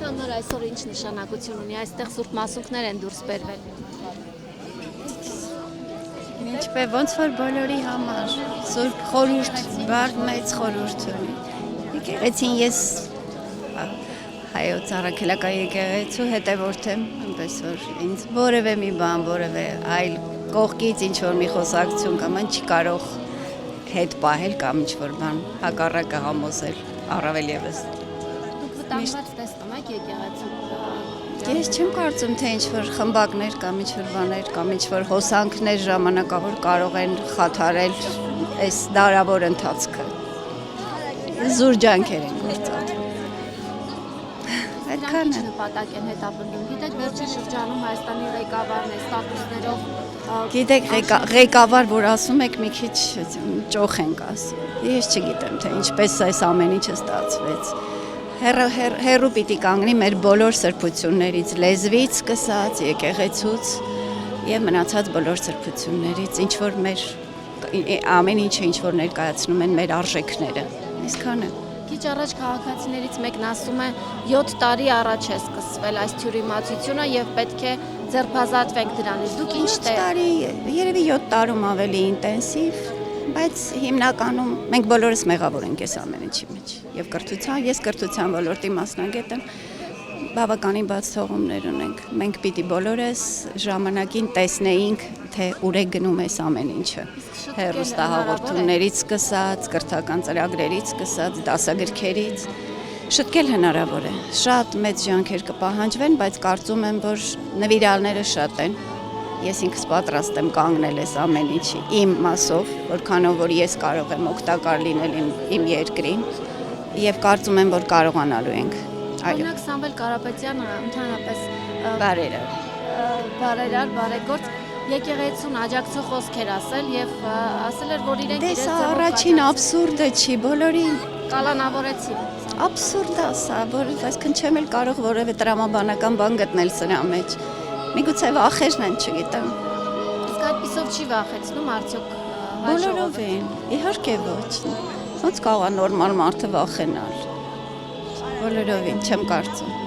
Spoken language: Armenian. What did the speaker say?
Հաննոր այսօր ինչ նշանակություն ունի, այստեղ Սուրբ Մասունքներ են դուրս բերվել։ Ինչպես ոնց որ բոլորի համար Սուրբ խորհուրդ, բարձ մեծ խորհուրդ ունի։ Եկեղեցին ես հայոց առաքելական եկեղեցու հետևորդ եմ, այնպես որ ինձ որևէ մի բան, որևէ այլ կողքից ինչ որ մի խոսակցություն կամ ինչ կարող հետ պահել կամ ինչ որ բան հակառակը համոզել, առավել եւս։ Դուք վտանգված տեսնում եք եկեղեցու։ Ես չեմ կարծում, թե ինչ որ խմբակներ կամ ինչ որ բաներ կամ ինչ որ հոսանքներ ժամանակավոր կարող են խաթարել այս դարավոր ընթացքը։ Զուր ջանքեր են գործածում։ Այդքան է նպատակ են հետապնդում։ Գիտեք, վերջին շրջանում Հայաստանի ղեկավարն է ստատուսներով։ Գիտեք, ղեկավար, որ ասում եք, մի քիչ ճոխ ենք ասում։ Ես չգիտեմ, թե ինչպես այս ամեն ինչը ստացվեց։ Հերու պիտի կանգնի մեր բոլոր սրբություններից, լեզվից սկսած, եկեղեցուց եւ մնացած բոլոր սրբություններից, ինչ որ մեր ամեն ինչը ինչ որ ներկայացնում են մեր արժեքները։ Այսքանը։ Քիչ առաջ քաղաքացիներից մեկն ասում է 7 տարի առաջ է սկսվել այս թյուրիմացությունը եւ պետք է ձերբազատվենք դրանից։ Դուք ինչ տարի, երևի 7 տարում ավելի ինտենսիվ, բայց հիմնականում մենք բոլորս մեղավոր ենք այս ամեն ինչի մեջ։ Եվ կրթության, ես կրթության ոլորտի մասնագետ եմ, բավականին բաց թողումներ ունենք։ Մենք պիտի բոլորս ժամանակին տեսնեինք, թե ուր է գնում այս ամեն ինչը։ Հեռուստահաղորդումներից սկսած, կրթական ծրագրերից սկսած, դասագրքերից շտկել հնարավոր է։ Շատ մեծ ջանքեր կպահանջվեն, բայց կարծում եմ, որ նվիրալները շատ են։ Ես ինքս պատրաստ եմ կանգնել այս ամեն ինչի իմ մասով, որքանով որ ես կարող եմ օգտակար լինել իմ երկրին եւ կարծում եմ, որ կարողանալու ենք։ Օրինակ Սամվել Կարապետյանը ընդհանրապես բարերար, եկեղեցուն աջակցող խոսքեր ասել եւ ասել էր, որ իրենք իրենց առաջին աբսուրդը չի, բոլորին կալանավորեցին։ Աբսուրդ է սա, որ այսքան չեմ էլ կարող որևէ տրամաբանական բան գտնել սրա մեջ։ Միգուցե վախերն են, չգիտեմ։ Իսկ այդպիսով չի վախեցնում արդյոք բոլորովին, իհարկե ոչ։ Ոնց կարող է նորմալ մարդը վախենալ։ Բոլորովին չեմ կարծում։